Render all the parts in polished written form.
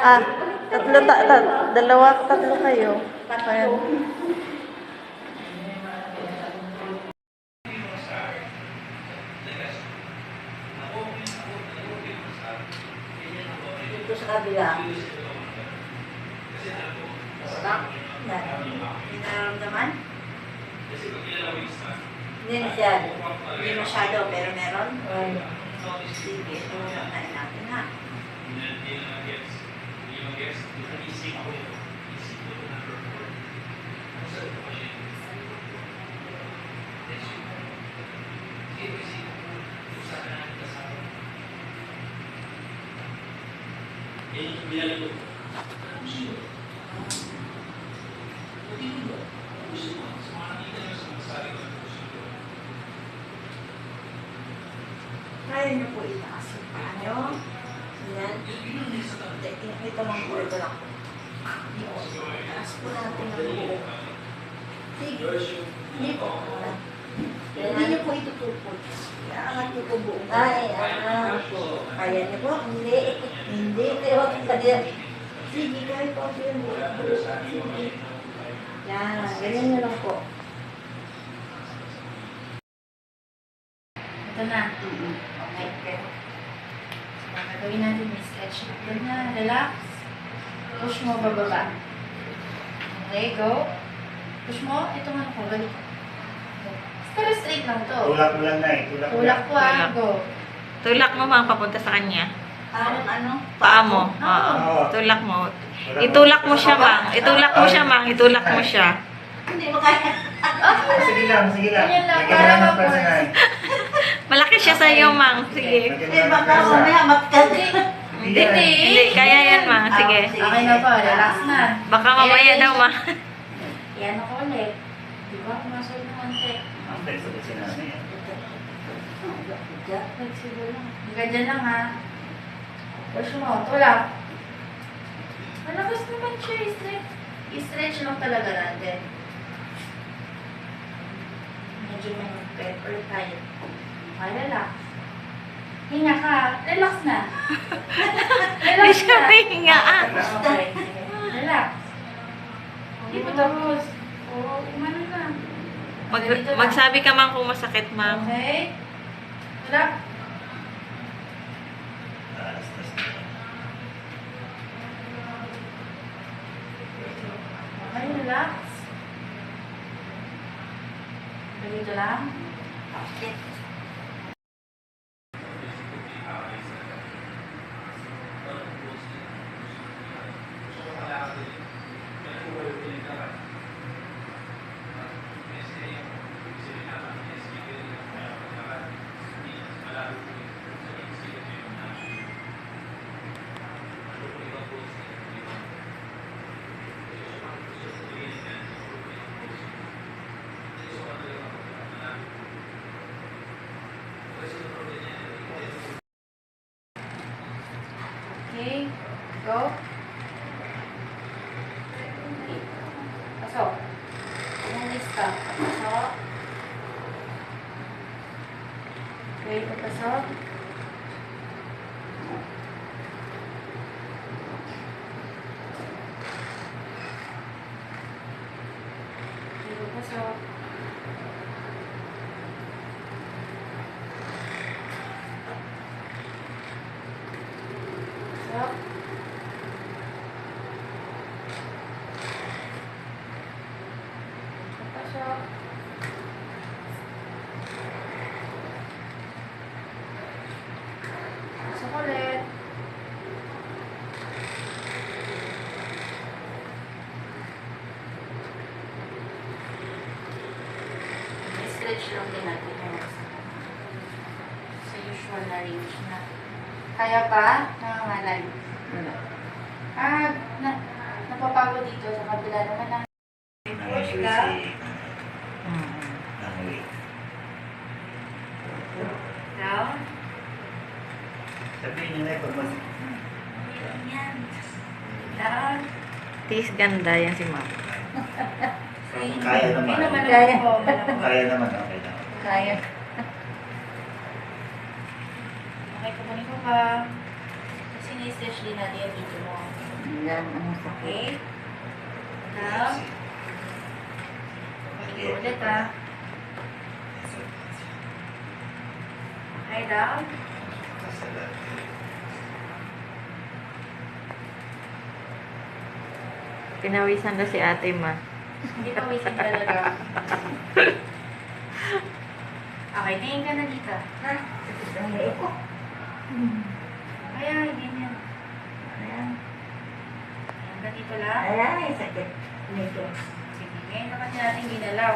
Ah, dalawa, tatlo kayo. Ayan. Dito sa kabila. Yan. Nararamdaman? Hindi masyado. Hindi masyado, pero meron. Sige, tumatain natin ha. Kaya niyo po itaas yung paa niyo. Yan. Ito lang po, ito lang po. Taas po natin ang buo. Sige. Hindi po. Hindi niyo po itutupot. Iaangat niyo po buo. Ay, po. Kaya niyo po? Hindi. Hindi. Pero sige, kaya po yung buo. Sige. Yan. Ganyan niyo lang po. Ito na. Okay. So, gagawin natin yung stretch. Doon na, relax. Push mo, bababa. Okay, go. Push mo. Itong ano ko, balik. Pero straight lang to. Tulak mo lang na eh. Tulak ko go. Tulak mo mga papunta sa kanya. Ano? Paa mo. Oo. Tulak mo. Itulak mo siya, Mang. Itulak mo siya, Mang. Itulak mo siya. Hindi mo kaya. Sige lang, sige lang. Ganyan lang, Lagyan para mo ng ma-force. personal. Malaki siya sa iyo, Mang. Sige. Eh, baka mamaya matkali. Hindi. Hindi. Kaya yan, Mang. Sige. Okay na po, relax na. Baka mamaya daw, Mang. Yan ako ulit. Di ba? Pumasok na konti. Ang beso ko sinabi yan. Flexible lang. Ganyan lang ha. Push mo, tulak. Malakas naman siya, i-stretch lang talaga natin. Medyo mahigpit or tight. Okay, relax. Hinga ka, relax na. Relax Hindi siya na. may hinga. Okay, sige. Relax. Hindi pa tapos. Oo, umano na. Ganito lang. Magsabi ka, Mang, kung masakit, Mang. Okay. Relax. Okay, relax. Ganito lang. Okay, go. Pasok. Umalis ka. Pasok. Okay, papasok. Okay, papasok. Pasok. Pasok. Pasok ulit. Stretch lang din natin yung sa usual na range na. Kaya pa? Nangangalan. Napapagod dito sa kabila naman na. Push ka. Down. Sabihin niyo na pag mas... Yan. Down. Tis ganda yan si Mang. Kaya naman. Hindi naman Kaya. ako. Kaya naman, okay lang. Kaya. Okay, kukunin ko pa. Kasi na-stretch din natin yung dito mo. Yan, ang sakit. Okay? Down. Kukunin ko ulit ha. Okay, down. Pinawisan na si ate ma. Hindi pa wising talaga. Okay, tingin ka na dito. Ha? Sakit ang leeg ko. Kaya, ganyan. Ayan. Hanggang dito lang. Ayan, sakit. Medyo. Sige, ngayon naman natin ginalaw.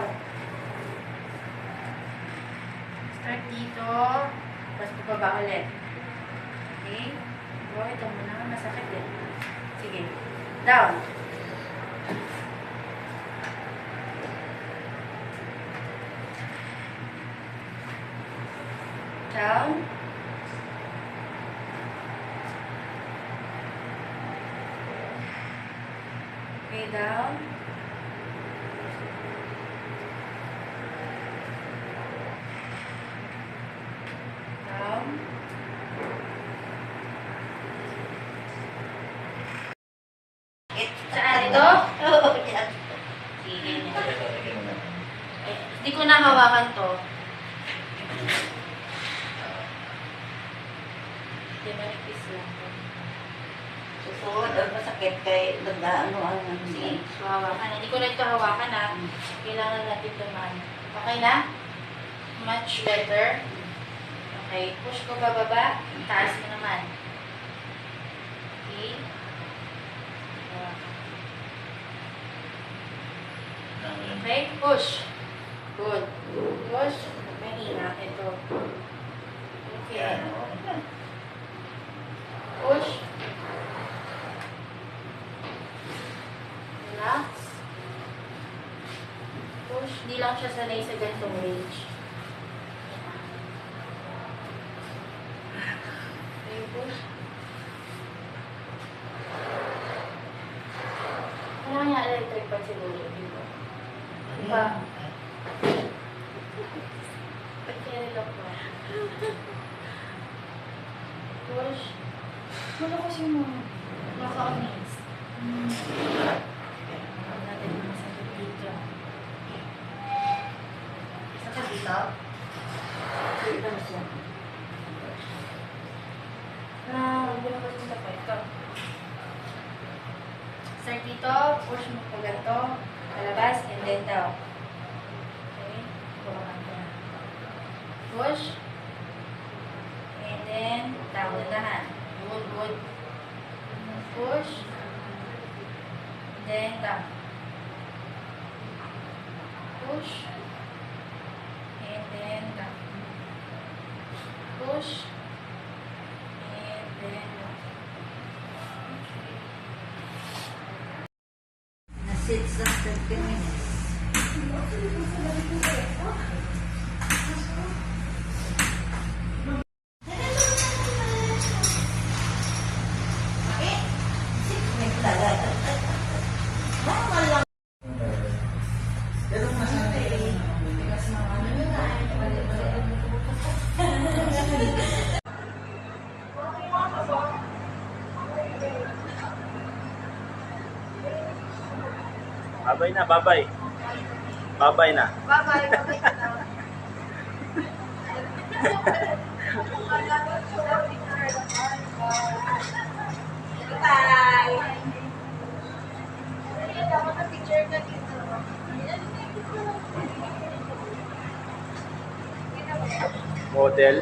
Start dito. Tapos bubaba ulit. Okay? Oh, ito muna. Masakit din. Sige. Down. Down. Okay, down. Down. Saan ito? Oo, yan. Sige. Hindi ko nahawakan to. Hindi manipis lang to. Susunod, ang masakit kay nag-ano ang Sige, so hawakan. Hindi ko na ito hawakan ha. Kailangan natin dumaan. Okay na? Much better. Okay, push ko bababa. Taas mo naman. Okay. Okay, push. Good. Push. Mahina. Ito. Okay. Push. Relax. Push. Di lang siya sanay sa ganitong range. Okay, push. Ano nga electric pa siguro dito? Pa. Ba't kaya nilok mo? Push. Wala kasi mo. Naka-onis. Huwag natin masakit dito. Sakit dito? Sakit lang siya. Huwag mo na kasi sa ito. Start dito. Push mo po ganito. Palabas and then down. Okay? Bumakan ko na. Push. And then down na dahan. Good, good. Push. And then down. Push. And then down. Push. And then down. Okay. Na-sit sa 30 minutes. May talaga. Baka lang. Pero masakit. Babay na, babay. Babay na. Bye-bye. Bye-bye ka na. Bye! Picture ka dito. Model.